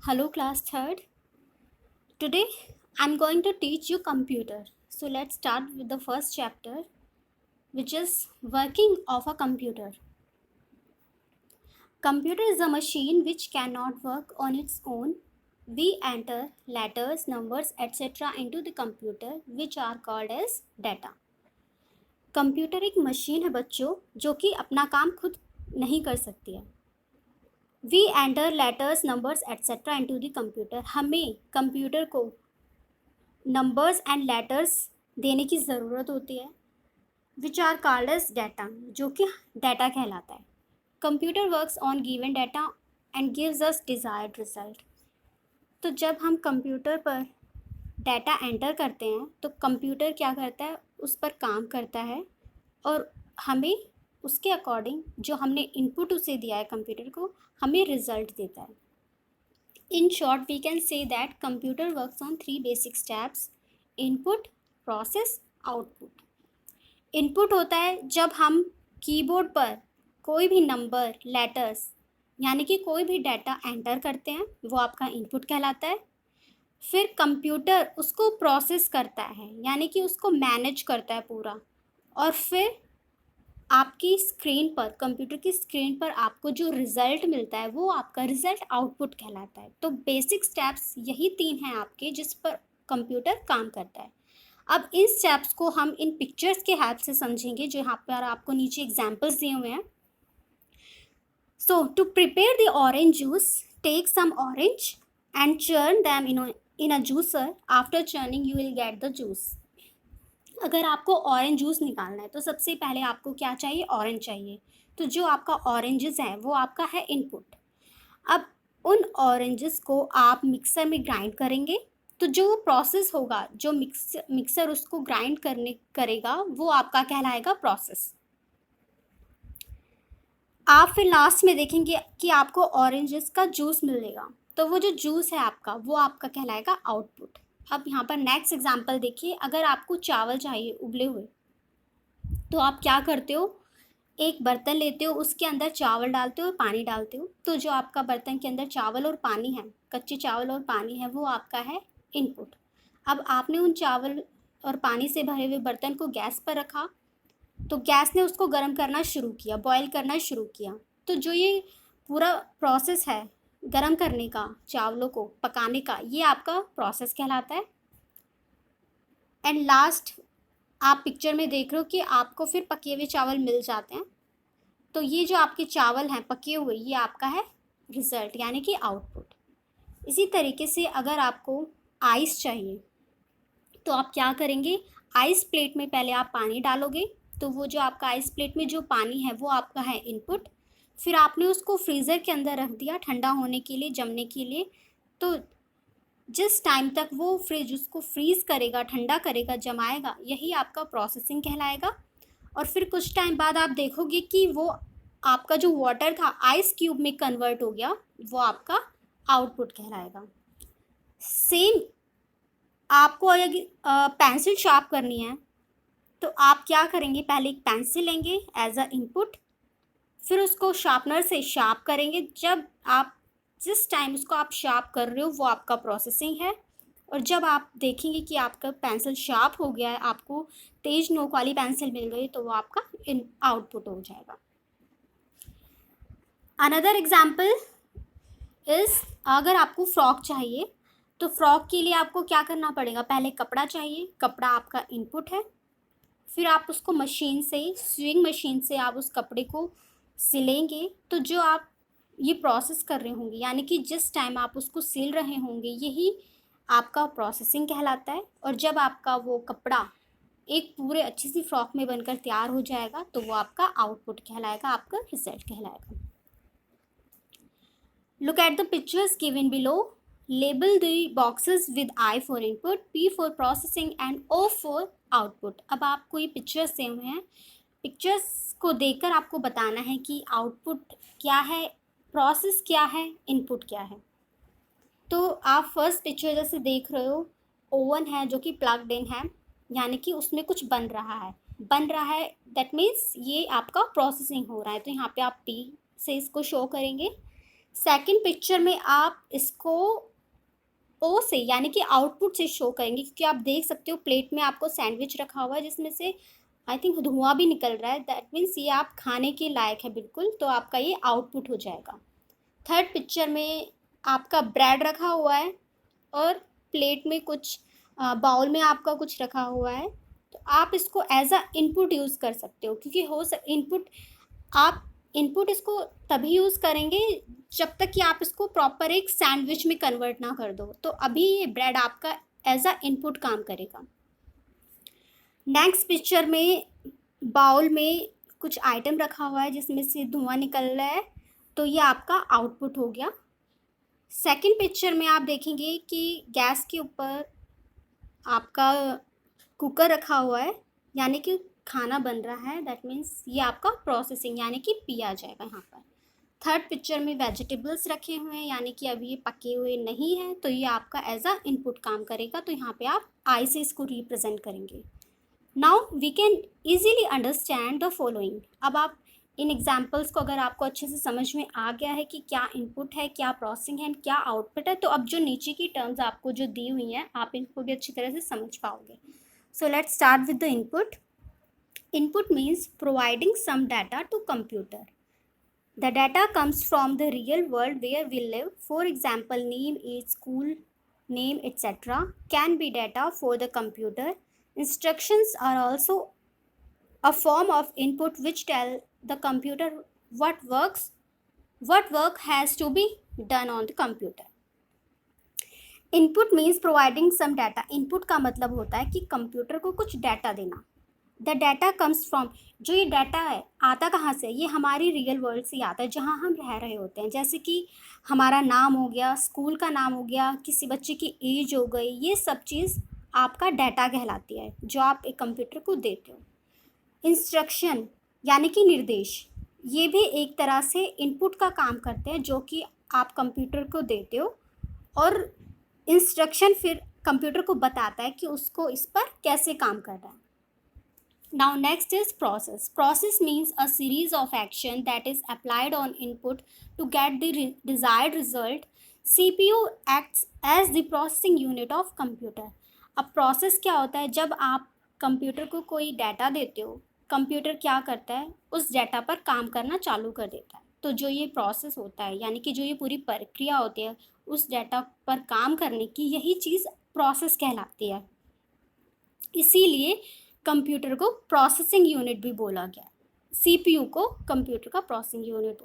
Hello class 3rd. Today I'm going to teach you computer. So let's start with the first chapter, which is working of a computer. Computer is a machine which cannot work on its own. We enter letters, numbers, etc. into the computer, which are called as data. Computer एक machine है बच्चों जो कि अपना काम खुद नहीं कर सकती है. We enter letters numbers etcetera into the computer. हमें कंप्यूटर को नंबर्स एंड लेटर्स देने की ज़रूरत होती है, which are called as data, जो कि डाटा कहलाता है. Computer works on given data and gives us desired result. तो जब हम कंप्यूटर पर डाटा एंटर करते हैं तो कंप्यूटर क्या करता है, उस पर काम करता है और हमें उसके अकॉर्डिंग जो हमने इनपुट उसे दिया है कंप्यूटर को, हमें रिजल्ट देता है. In short, we can say that computer works on 3 basic steps: input, process, output. Input होता है जब हम कीबोर्ड पर कोई भी नंबर, लेटर्स यानी कि कोई भी डाटा एंटर करते हैं, वो आपका इनपुट कहलाता है. फिर कंप्यूटर उसको प्रोसेस करता है यानी कि उसको मैनेज करता है पूरा, और फिर आपकी स्क्रीन पर, कंप्यूटर की स्क्रीन पर आपको जो रिज़ल्ट मिलता है वो आपका रिज़ल्ट आउटपुट कहलाता है. तो बेसिक स्टेप्स यही 3 हैं आपके जिस पर कंप्यूटर काम करता है. अब इन स्टेप्स को हम इन पिक्चर्स के हेल्प से समझेंगे जो यहाँ पर आपको नीचे एग्जांपल्स दिए हुए हैं. So to prepare the orange juice, take some orange and churn them in a juicer. After churning you will get the juice. अगर आपको ऑरेंज जूस निकालना है तो सबसे पहले आपको क्या चाहिए, ऑरेंज चाहिए. तो जो आपका ऑरेंजेस है वो आपका है इनपुट. अब उन ऑरेंजेस को आप मिक्सर में ग्राइंड करेंगे, तो जो प्रोसेस होगा, जो मिक्सर उसको ग्राइंड करेगा वो आपका कहलाएगा प्रोसेस. आप फिर लास्ट में देखेंगे कि आपको ऑरेंजेस का जूस मिलेगा, तो वो जो जूस है आपका वो आपका कहलाएगा आउटपुट. अब यहाँ पर नेक्स्ट एग्जांपल देखिए. अगर आपको चावल चाहिए उबले हुए, तो आप क्या करते हो, एक बर्तन लेते हो, उसके अंदर चावल डालते हो और पानी डालते हो. तो जो आपका बर्तन के अंदर चावल और पानी है, कच्चे चावल और पानी है, वो आपका है इनपुट. अब आपने उन चावल और पानी से भरे हुए बर्तन को गैस पर रखा, तो गैस ने उसको गर्म करना शुरू किया, बॉयल करना शुरू किया. तो जो ये पूरा प्रोसेस है गर्म करने का, चावलों को पकाने का, ये आपका प्रोसेस कहलाता है. एंड लास्ट आप पिक्चर में देख रहे हो कि आपको फिर पके हुए चावल मिल जाते हैं. तो ये जो आपके चावल हैं पके हुए, ये आपका है रिज़ल्ट यानी कि आउटपुट. इसी तरीके से अगर आपको आइस चाहिए तो आप क्या करेंगे, आइस प्लेट में पहले आप पानी डालोगे, तो वो जो आपका आइस प्लेट में जो पानी है वो आपका है इनपुट. फिर आपने उसको फ्रीज़र के अंदर रख दिया ठंडा होने के लिए, जमने के लिए. तो जिस टाइम तक वो फ्रिज उसको फ्रीज़ करेगा, ठंडा करेगा, जमाएगा, यही आपका प्रोसेसिंग कहलाएगा. और फिर कुछ टाइम बाद आप देखोगे कि वो आपका जो वाटर था आइस क्यूब में कन्वर्ट हो गया, वो आपका आउटपुट कहलाएगा. सेम आपको अगर पेंसिल शार्प करनी है तो आप क्या करेंगे, पहले एक पेंसिल लेंगे एज अ इनपुट, फिर उसको शार्पनर से शार्प करेंगे. जब आप जिस टाइम उसको आप शार्प कर रहे हो वो आपका प्रोसेसिंग है. और जब आप देखेंगे कि आपका पेंसिल शार्प हो गया है, आपको तेज नोक वाली पेंसिल मिल गई, तो वो आपका आउटपुट हो जाएगा. अनदर एग्जाम्पल इज़, अगर आपको फ्रॉक चाहिए तो फ्रॉक के लिए आपको क्या करना पड़ेगा, पहले कपड़ा चाहिए, कपड़ा आपका इनपुट है. फिर आप उसको मशीन से, स्विंग मशीन से आप उस कपड़े को सिलेंगे. तो जो आप ये प्रोसेस कर रहे होंगे यानी कि जिस टाइम आप उसको सिल रहे होंगे, यही आपका प्रोसेसिंग कहलाता है. और जब आपका वो कपड़ा एक पूरे अच्छी सी फ्रॉक में बनकर तैयार हो जाएगा, तो वो आपका आउटपुट कहलाएगा, आपका रिजल्ट कहलाएगा. Look at the pictures given below. Label the boxes with I for input, P for processing and O for output. अब आपको ये पिक्चर्स दिए हुए हैं. पिक्चर्स को देखकर आपको बताना है कि आउटपुट क्या है, प्रोसेस क्या है, इनपुट क्या है. तो आप फर्स्ट पिक्चर जैसे देख रहे हो, ओवन है जो कि प्लग्ड इन है, यानी कि उसमें कुछ बन रहा है. दैट मीन्स ये आपका प्रोसेसिंग हो रहा है. तो यहाँ पे आप P से इसको शो करेंगे. सेकंड पिक्चर में आप इसको ओ से यानी कि आउटपुट से शो करेंगे, क्योंकि आप देख सकते हो प्लेट में आपको सैंडविच रखा हुआ है जिसमें से आई थिंक धुआं भी निकल रहा है, दैट मीन्स ये आप खाने के लायक है बिल्कुल, तो आपका ये आउटपुट हो जाएगा। थर्ड पिक्चर में आपका ब्रेड रखा हुआ है और प्लेट में कुछ बाउल में आपका कुछ रखा हुआ है, तो आप इसको एज अ इनपुट यूज़ कर सकते हो, क्योंकि आप इनपुट इसको तभी यूज़ करेंगे जब तक कि आप इसको प्रॉपर एक सैंडविच में कन्वर्ट ना कर दो, तो अभी ये ब्रेड आपका एज अ इनपुट काम करेगा। नेक्स्ट पिक्चर में बाउल में कुछ आइटम रखा हुआ है जिसमें से धुआं निकल रहा है, तो ये आपका आउटपुट हो गया। सेकंड पिक्चर में आप देखेंगे कि गैस के ऊपर आपका कुकर रखा हुआ है, यानी कि खाना बन रहा है, दैट मीन्स ये आपका प्रोसेसिंग यानी कि पिया जाएगा यहाँ पर। थर्ड पिक्चर में वेजिटेबल्स रखे हुए हैं, यानी कि अभी ये पके हुए नहीं हैं, तो ये आपका एज अ इनपुट काम करेगा, तो यहाँ पे आप आई से इसको रिप्रेजेंट करेंगे। Now we can easily understand the following. अब आप इन एग्जाम्पल्स को अगर आपको अच्छे से समझ में आ गया है कि क्या इनपुट है, क्या प्रोसेसिंग है, क्या आउटपुट है, तो अब जो नीचे की टर्म्स आपको जो दी हुई हैं आप इनको भी अच्छी तरह से समझ पाओगे। So let's start with the input. Input means providing some data to computer. The data comes from the real world where we live. For example, name, age, school name, etc. can be data for the computer. Instructions are also a form of input which tell the computer what work has to be done on the computer. Input means providing some data. Input का मतलब होता है कि computer को कुछ data देना। The data comes from, जो ये डाटा है आता कहाँ से, ये हमारी रियल वर्ल्ड से आता है जहाँ हम रह रहे होते हैं, जैसे कि हमारा नाम हो गया, स्कूल का नाम हो गया, किसी बच्चे की एज हो गई, ये सब चीज़ आपका डाटा कहलाती है जो आप एक कंप्यूटर को देते हो। इंस्ट्रक्शन यानी कि निर्देश, ये भी एक तरह से इनपुट का काम करते हैं जो कि आप कंप्यूटर को देते हो, और इंस्ट्रक्शन फिर कंप्यूटर को बताता है कि उसको इस पर कैसे काम करना है। Now next is process. Process means a series of action that is applied on input to get the desired result. CPU acts as the processing unit of computer. अब process क्या होता है, जब आप कंप्यूटर को कोई डाटा देते हो, कंप्यूटर क्या करता है, उस डाटा पर काम करना चालू कर देता है। तो जो ये प्रोसेस होता है, यानी कि जो ये पूरी प्रक्रिया होती है उस डाटा पर काम करने की, यही चीज़ प्रोसेस कहलाती है। इसीलिए कंप्यूटर को प्रोसेसिंग यूनिट भी बोला गया है, सीपीयू को कंप्यूटर का प्रोसेसिंग यूनिट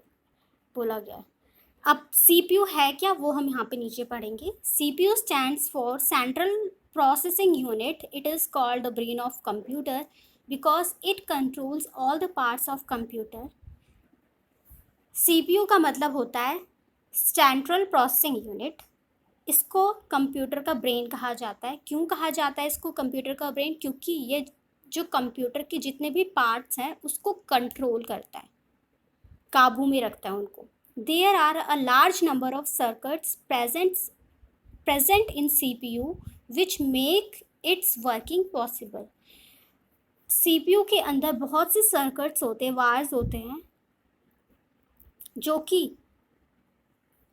बोला गया है। अब सीपीयू है क्या, वो हम यहाँ पे नीचे पढ़ेंगे। CPU stands for central processing unit. It is called the brain of computer because it controls all the parts of computer. CPU का मतलब होता है सेंट्रल प्रोसेसिंग यूनिट। इसको कंप्यूटर का ब्रेन कहा जाता है। क्यों कहा जाता है इसको कंप्यूटर का ब्रेन, क्योंकि ये जो कंप्यूटर के जितने भी पार्ट्स हैं उसको कंट्रोल करता है, काबू में रखता है उनको। There are a large number of circuits present in CPU which make its working possible. CPU के अंदर बहुत से सर्किट्स होते हैं, वायर्स होते हैं,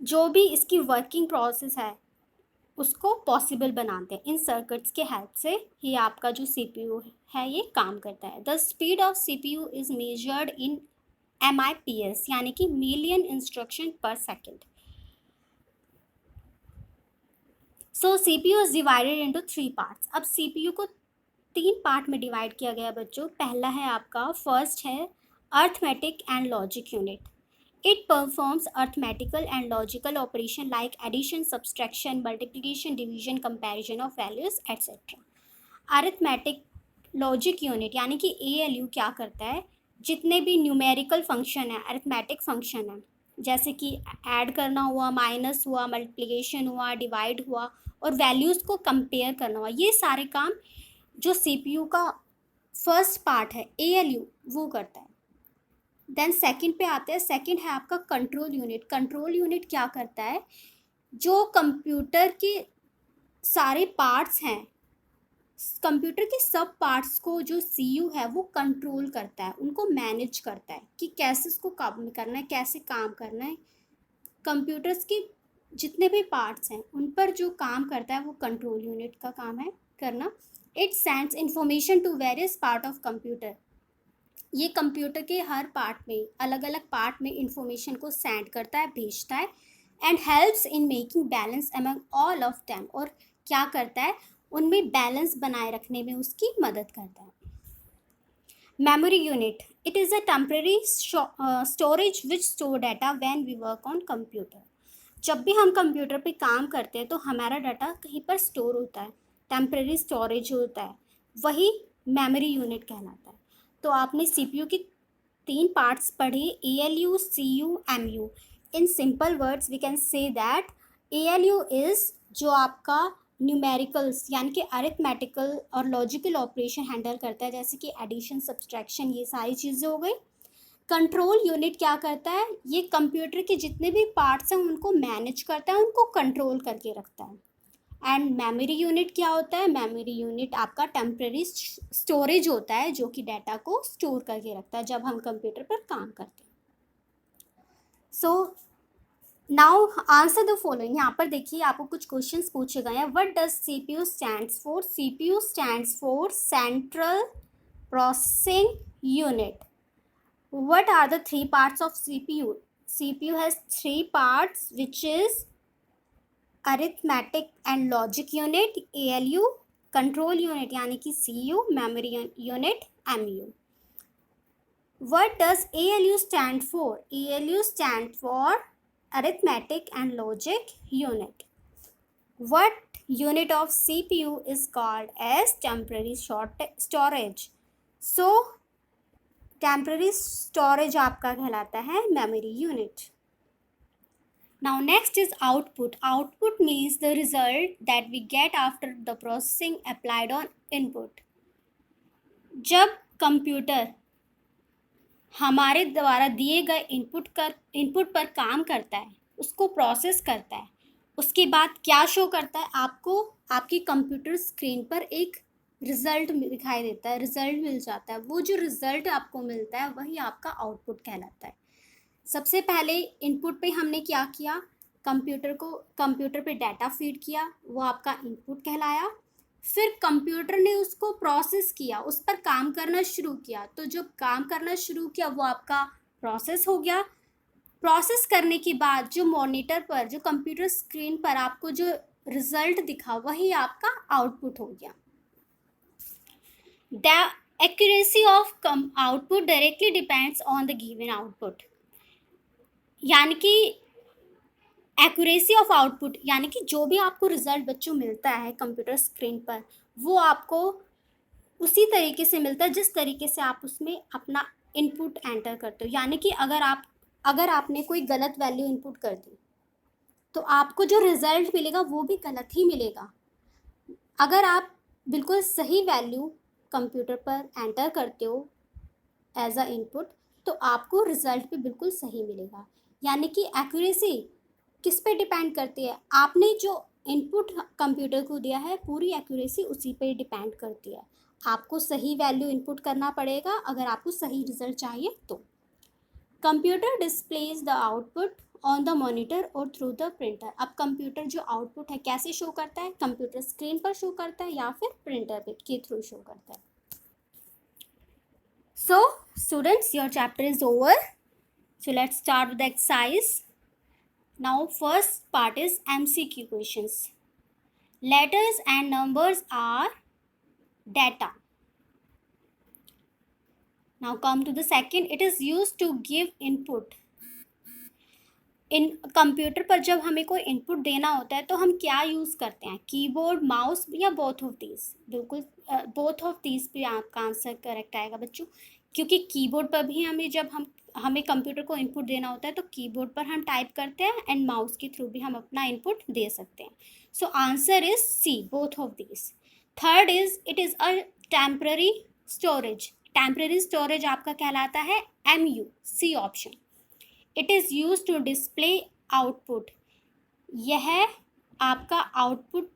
जो भी इसकी वर्किंग प्रोसेस है उसको पॉसिबल बनाते हैं। इन सर्किट्स के हेल्प से ही आपका जो सीपीयू है ये काम करता है। The speed of CPU is measured in MIPS यानी कि मिलियन इंस्ट्रक्शन पर second. So CPU is divided into 3 parts. अब सीपीयू को 3 पार्ट में डिवाइड किया गया बच्चों। पहला है आपका, फर्स्ट है arithmetic and logic unit. It performs arithmetical and logical operation like addition, subtraction, multiplication, division, comparison of values, etc. Arithmetic logic unit यानी कि ALU क्या करता है, जितने भी न्यूमेरिकल फंक्शन है, अरिथमेटिक फंक्शन है, जैसे कि ऐड करना हुआ, माइनस हुआ, मल्टीप्लिकेशन हुआ, डिवाइड हुआ और वैल्यूज़ को कंपेयर करना हुआ, ये सारे काम जो CPU का फर्स्ट पार्ट है ALU वो करता है। देन सेकंड पे आते हैं। सेकंड है आपका कंट्रोल यूनिट। कंट्रोल यूनिट क्या करता है, जो कंप्यूटर के सारे पार्ट्स हैं, कंप्यूटर के सब पार्ट्स को जो सीयू है वो कंट्रोल करता है, उनको मैनेज करता है कि कैसे इसको काम में करना है, कैसे काम करना है, कंप्यूटर्स के जितने भी पार्ट्स हैं उन पर जो काम करता है वो कंट्रोल यूनिट का काम है करना. It sends information to various part of computer. ये कंप्यूटर के हर पार्ट में, अलग अलग पार्ट में इंफॉर्मेशन को सेंड करता है, भेजता है. And helps in making balance among all of them. और क्या करता है, उनमें बैलेंस बनाए रखने में उसकी मदद करता है. Memory unit, it is a temporary storage which store data when we work on computer. जब भी हम कंप्यूटर पे काम करते हैं तो हमारा डाटा कहीं पर स्टोर होता है, टेम्पररी स्टोरेज होता है, वही मेमोरी यूनिट कहलाता है. तो आपने सीपीयू की 3 पार्ट्स पढ़े, ALU, CU, MU. In simple words we can say that ALU is जो आपका न्यूमेरिकल्स यानी कि अरिथमेटिकल और लॉजिकल ऑपरेशन हैंडल करता है, जैसे कि एडिशन, सब्सट्रैक्शन, ये सारी चीज़ें हो गई. कंट्रोल यूनिट क्या करता है, ये कंप्यूटर के जितने भी पार्ट्स हैं उनको मैनेज करता है, उनको कंट्रोल करके रखता है. एंड मेमोरी यूनिट क्या होता है, मेमोरी यूनिट आपका टेम्पररी स्टोरेज होता है जो कि डाटा को स्टोर करके रखता है जब हम कंप्यूटर पर काम करते हैं. So now answer the following. यहाँ पर देखिए आपको कुछ क्वेश्चंस पूछे गए हैं. What does CPU stands for. CPU stands for central processing unit. What are the 3 parts of CPU? CPU has 3 parts, which is arithmetic and logic unit, ALU, control unit यानी कि CU, memory unit, MU. What does ALU stand for? ALU stand for arithmetic and logic unit. What unit of CPU is called as temporary storage? So temporary storage आपका कहलाता है memory unit. Now next is output. Output means the result that we get after the processing applied on input. जब computer हमारे द्वारा दिए गए input पर काम करता है, उसको प्रोसेस करता है, उसके बाद क्या शो करता है आपको, आपकी कंप्यूटर स्क्रीन पर एक रिजल्ट दिखाई देता है, रिजल्ट मिल जाता है. वो जो रिजल्ट आपको मिलता है वही आपका आउटपुट कहलाता है. सबसे पहले इनपुट पे हमने क्या किया, कंप्यूटर पे डाटा फीड किया, वो आपका इनपुट कहलाया. फिर कंप्यूटर ने उसको प्रोसेस किया, उस पर काम करना शुरू किया. तो जब काम करना शुरू किया वो आपका प्रोसेस हो गया. प्रोसेस करने के बाद जो मॉनिटर पर, जो कंप्यूटर स्क्रीन पर आपको जो रिजल्ट दिखा वही आपका आउटपुट हो गया. The accuracy of output directly depends on the given output. यानी कि एक्यूरेसी ऑफ आउटपुट यानी कि जो भी आपको रिजल्ट बच्चों मिलता है कंप्यूटर स्क्रीन पर, वो आपको उसी तरीके से मिलता है जिस तरीके से आप उसमें अपना इनपुट एंटर करते हो. यानी कि अगर आपने कोई गलत वैल्यू इनपुट कर दी तो आपको जो रिजल्ट मिलेगा वो भी गलत ही मिलेगा. अगर आप बिल्कुल सही वैल्यू कंप्यूटर पर एंटर करते हो एज अ इनपुट तो आपको रिजल्ट भी बिल्कुल सही मिलेगा. यानी कि एक्यूरेसी किस पे डिपेंड करती है, आपने जो इनपुट कंप्यूटर को दिया है पूरी एक्यूरेसी उसी पे डिपेंड करती है. आपको सही वैल्यू इनपुट करना पड़ेगा अगर आपको सही रिजल्ट चाहिए तो. Computer displays the output on the monitor और थ्रू द प्रिंटर. अब कंप्यूटर जो आउटपुट है कैसे शो करता है, कंप्यूटर स्क्रीन पर शो करता है या फिर प्रिंटर के थ्रू शो करता है. So students, your chapter is over. So let's start with the exercise. Now first part is MCQ questions. Letters and numbers are data. Now come to the second. It is used to give input. In computer पर जब हमें कोई input देना होता है तो हम क्या यूज़ करते हैं, कीबोर्ड, माउस या बोथ ऑफ दीज. बिल्कुल बोथ ऑफ दीज पे आपका आंसर करेक्ट आएगा बच्चों, क्योंकि कीबोर्ड पर भी हमें कंप्यूटर को इनपुट देना होता है तो कीबोर्ड पर हम टाइप करते हैं एंड माउस के थ्रू भी हम अपना इनपुट दे सकते हैं. So answer is C, both of these. Third is it is a temporary storage. Temporary storage आपका कहलाता है MU, C option. It is use to display output. यह आपका आउटपुट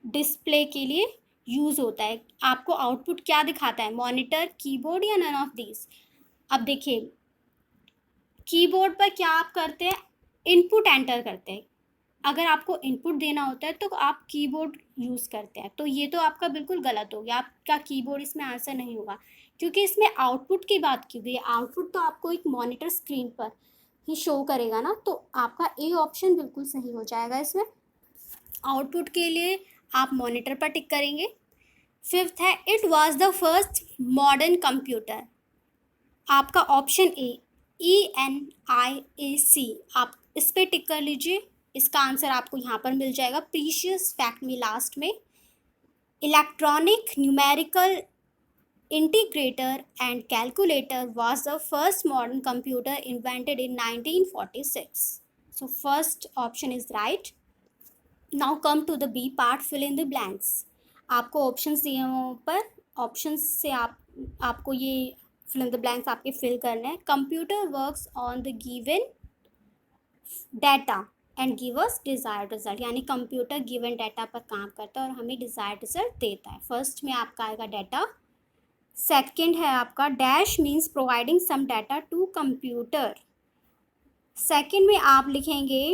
डिस्प्ले के लिए यूज़ होता है. आपको आउटपुट क्या दिखाता है, मॉनिटर, कीबोर्ड या नन ऑफ दीज. अब देखिए कीबोर्ड पर क्या आप करते हैं, इनपुट एंटर करते हैं। अगर आपको इनपुट देना होता है तो आप कीबोर्ड यूज़ करते हैं, तो ये तो आपका बिल्कुल गलत हो गया, आपका कीबोर्ड इसमें आंसर नहीं होगा, क्योंकि इसमें आउटपुट की बात की गई है। आउटपुट तो आपको एक मॉनिटर स्क्रीन पर ही शो करेगा ना, तो आपका ए ऑप्शन बिल्कुल सही हो जाएगा इसमें। आउटपुट के लिए आप मॉनिटर पर टिक करेंगे। फिफ्थ है, it was the first modern computer. आपका ऑप्शन ENIAC, आप इस पर टिक कर लीजिए। इसका आंसर आपको यहाँ पर मिल जाएगा प्रीशियस फैक्ट में लास्ट में। Electronic numerical integrator and calculator was the first modern computer invented in 1946. So first option is right. Now come to the B part, fill in the blanks. आपको options दिए हैं ऊपर, options से आपको ये fill in the blanks आपके fill करने हैं। Computer works on the given data and give us desired result, यानी कंप्यूटर गिवन डाटा पर काम करता है और हमें डिज़ायर्ड रिजल्ट देता है। फर्स्ट में आपका आएगा डाटा। सेकंड है आपका dash means providing some data to computer. Second में आप लिखेंगे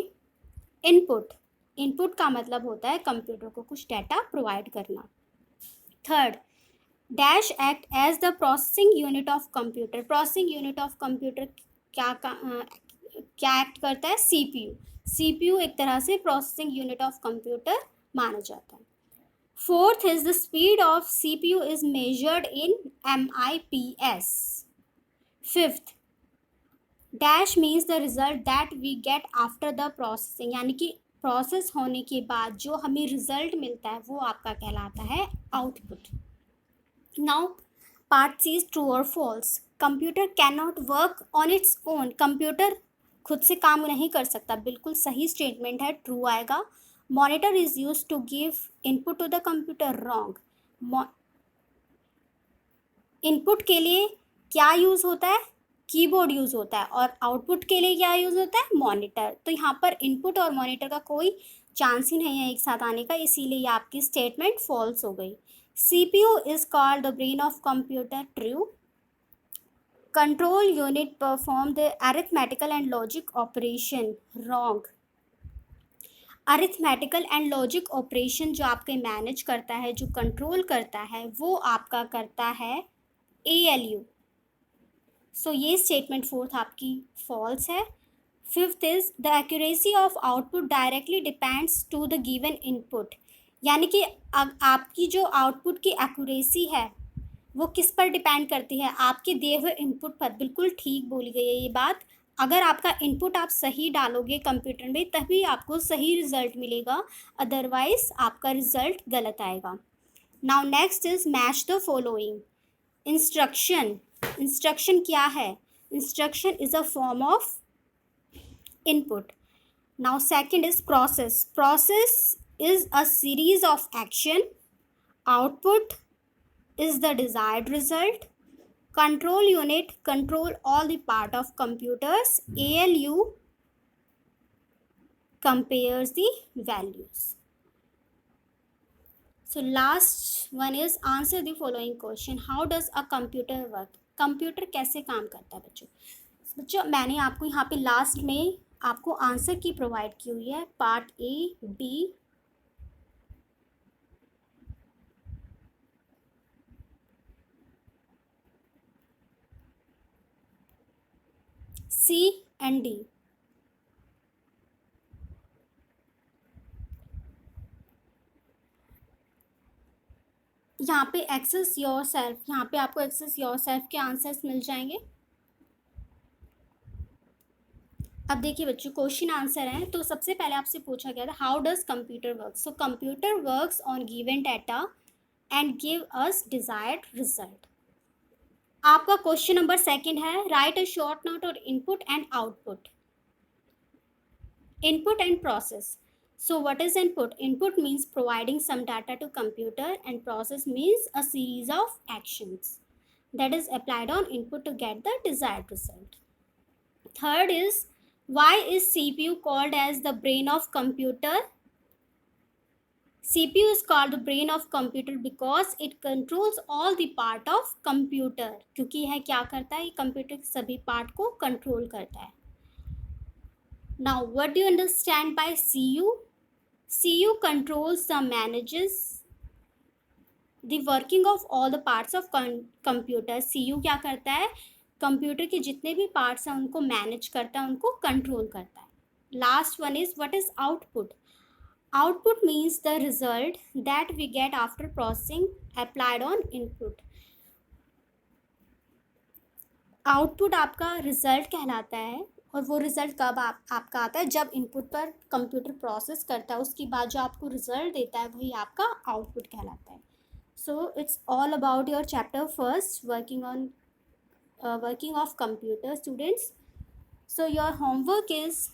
इनपुट। इनपुट का मतलब होता है कंप्यूटर को कुछ डाटा प्रोवाइड करना। Third, dash act as the processing unit of computer. Processing unit of computer क्या एक्ट करता है? CPU। CPU एक तरह से प्रोसेसिंग यूनिट ऑफ कंप्यूटर माना जाता है। Fourth is the speed of CPU is measured in MIPS। Fifth, dash means the result that we get after the processing, यानी कि प्रोसेस होने के बाद जो हमें रिजल्ट मिलता है वो आपका कहलाता है output. Now part C is true और false. Computer can not work on its own. Computer खुद से काम नहीं कर सकता, बिल्कुल सही स्टेटमेंट है, ट्रू आएगा। Monitor is use to give input to the computer, wrong. Input के लिए क्या यूज़ होता है? कीबोर्ड यूज़ होता है। और आउटपुट के लिए क्या यूज़ होता है? मॉनिटर। तो यहाँ पर इनपुट और मॉनिटर का कोई चांस ही नहीं है एक साथ आने का, इसीलिए ये आपकी स्टेटमेंट फॉल्स हो गई। CPU is called the brain of computer, true. Control unit perform the arithmetical and logic operation, wrong. Arithmetical and logic operation जो आपके मैनेज करता है, जो कंट्रोल करता है, वो आपका करता है ALU। सो ये स्टेटमेंट फोर्थ आपकी फॉल्स है। Fifth is the accuracy of output directly depends to the given input, यानी कि आपकी जो आउटपुट की एक्यूरेसी है वो किस पर डिपेंड करती है? आपके दिए हुए इनपुट पर। बिल्कुल ठीक बोली गई है ये बात। अगर आपका इनपुट आप सही डालोगे कंप्यूटर में तभी आपको सही रिजल्ट मिलेगा, अदरवाइज आपका रिजल्ट गलत आएगा। Now next is match the following. Instruction. Instruction क्या है? Instruction is a form of input. Now second is process. Process is a series of action. Output is the desired result. Control unit control all the part of computers. ALU compares the values. So last one is answer the following question. How does a computer work? Computer कैसे काम करता है बच्चों? मैंने आपको यहाँ पे last में आपको आंसर की प्रोवाइड की हुई है, part A, B, C and D। यहाँ पे एक्सेस योर सेल्फ, यहाँ पे आपको एक्सेस योर सेल्फ के आंसर्स मिल जाएंगे। अब देखिए बच्चों, क्वेश्चन आंसर है। तो सबसे पहले आपसे पूछा गया था how does computer work. So computer works on given data and give us desired result. आपका क्वेश्चन नंबर सेकंड है, राइट अ शॉर्ट नोट और input and output. Input and process. So what is input? Input means providing some data to computer and process means a series of actions that is applied on input to get the desired result. Third is, why is CPU called as the brain of computer? CPU is called the brain of computer because it controls all the part of computer. क्योंकि यह क्या करता है? ये computer के सभी part को control करता है। Now, what do you understand by CU? CU controls the manages the working of all the parts of computer. CU क्या करता है? कंप्यूटर के जितने भी पार्ट्स हैं उनको मैनेज करता है, उनको कंट्रोल करता है. Last one is what is output. Output means the result that we get after processing applied on input. Output आपका रिजल्ट कहलाता है, और वो रिजल्ट कब आपका आता है? जब इनपुट पर कंप्यूटर प्रोसेस करता है, उसके बाद जो आपको रिजल्ट देता है वही आपका आउटपुट कहलाता है. So it's all about your chapter first, working of computer students. So your homework is,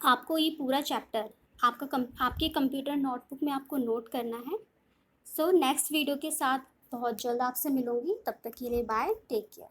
आपको ये पूरा चैप्टर आपके कंप्यूटर नोटबुक में आपको नोट करना है. सो नेक्स्ट वीडियो के साथ बहुत जल्द आपसे मिलूंगी. तब तक के लिए बाय, टेक केयर.